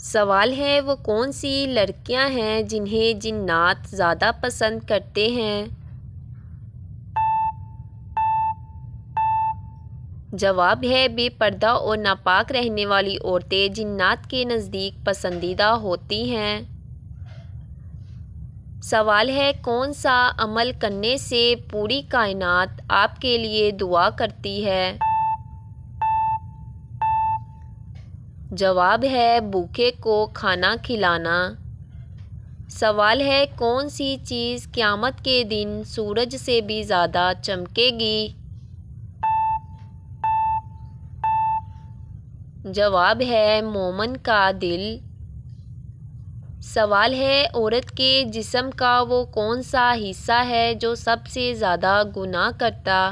سوال ہے وہ کون سی لڑکیاں ہیں جنہیں جنات زیادہ پسند کرتے ہیں؟ جواب ہے بے پردہ اور ناپاک رہنے والی عورتیں جنات کے نزدیک پسندیدہ ہوتی ہیں۔ سوال ہے کون سا عمل کرنے سے پوری کائنات آپ کے لیے دعا کرتی ہے؟ جواب ہے بھوکے کو کھانا کھلانا۔ سوال ہے کون سی چیز قیامت کے دن سورج سے بھی زیادہ چمکے گی؟ جواب ہے مومن کا دل۔ سوال ہے عورت کے جسم کا وہ کون سا حصہ ہے جو سب سے زیادہ گناہ کرتا؟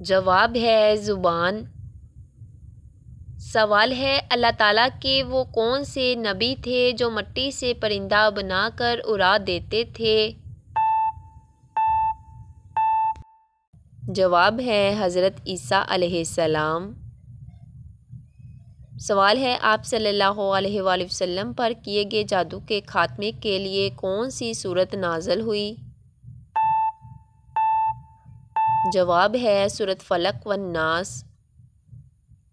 جواب ہے زبان۔ سوال ہے اللہ تعالیٰ کے وہ کون سے نبی تھے جو مٹی سے پرندہ بنا کر اڑا دیتے تھے؟ جواب ہے حضرت عیسیٰ علیہ السلام۔ سوال ہے آپ صلی اللہ علیہ وآلہ وسلم پر کیے گئے جادو کے خاتمے کے لیے کون سی سورت نازل ہوئی؟ جواب ہے سورت فلق والناس۔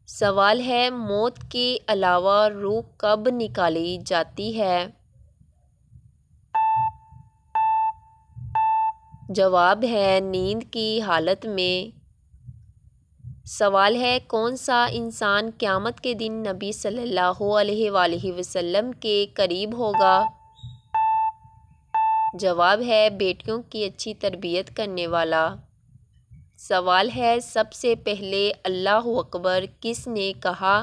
سوال ہے موت کے علاوہ روح کب نکالی جاتی ہے؟ جواب ہے نیند کی حالت میں۔ سوال ہے کون سا انسان قیامت کے دن نبی صلی اللہ علیہ وآلہ وسلم کے قریب ہوگا؟ جواب ہے بیٹیوں کی اچھی تربیت کرنے والا۔ سوال ہے سب سے پہلے اللہ اکبر کس نے کہا؟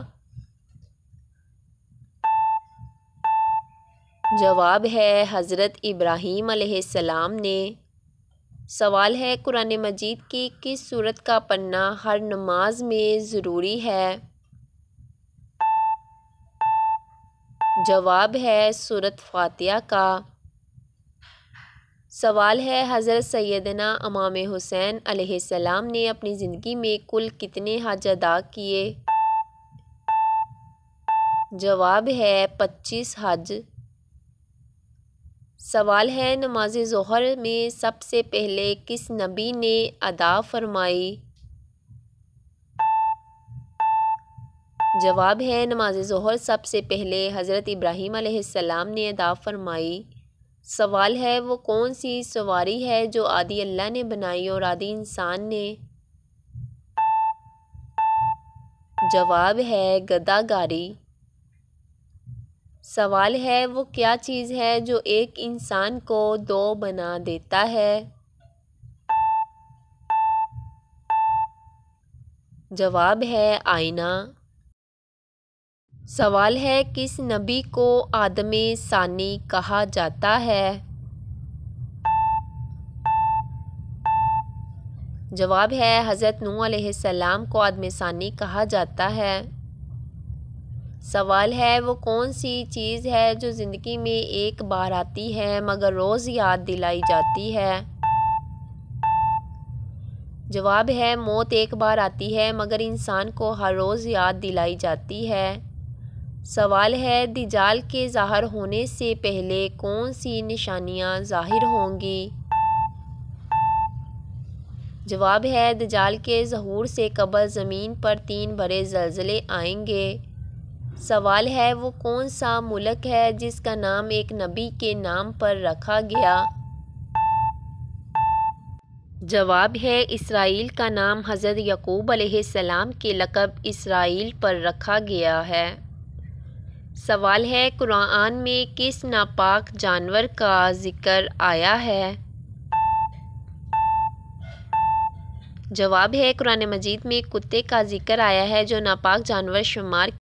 جواب ہے حضرت ابراہیم علیہ السلام نے۔ سوال ہے قرآن مجید کی کس سورت کا پڑھنا ہر نماز میں ضروری ہے؟ جواب ہے سورت فاتحہ کا۔ سوال ہے حضرت سیدنا امام حسین علیہ السلام نے اپنی زندگی میں کل کتنے حج ادا کیے؟ جواب ہے 25 حج۔ سوال ہے نماز ظہر میں سب سے پہلے کس نبی نے ادا فرمائی؟ جواب ہے نماز ظہر سب سے پہلے حضرت ابراہیم علیہ السلام نے ادا فرمائی۔ سوال ہے وہ کون سی سواری ہے جو آدھی اللہ نے بنائی اور آدھی انسان نے؟ جواب ہے گدا گاری۔ سوال ہے وہ کیا چیز ہے جو ایک انسان کو دو بنا دیتا ہے؟ جواب ہے آئینہ۔ سوال ہے کس نبی کو آدم ثانی کہا جاتا ہے؟ جواب ہے حضرت نوح علیہ السلام کو آدم ثانی کہا جاتا ہے۔ سوال ہے وہ کون سی چیز ہے جو زندگی میں ایک بار آتی ہے مگر روز یاد دلائی جاتی ہے؟ جواب ہے موت ایک بار آتی ہے مگر انسان کو ہر روز یاد دلائی جاتی ہے۔ سوال ہے دجال کے ظاہر ہونے سے پہلے کون سی نشانیاں ظاہر ہوں گی؟ جواب ہے دجال کے ظہور سے قبل زمین پر 3 بڑے زلزلے آئیں گے۔ سوال ہے وہ کون سا ملک ہے جس کا نام ایک نبی کے نام پر رکھا گیا؟ جواب ہے اسرائیل کا نام حضرت یعقوب علیہ السلام کے لقب اسرائیل پر رکھا گیا ہے۔ سوال ہے قرآن میں کس ناپاک جانور کا ذکر آیا ہے؟ جواب ہے قرآن مجید میں کتے کا ذکر آیا ہے جو ناپاک جانور شمار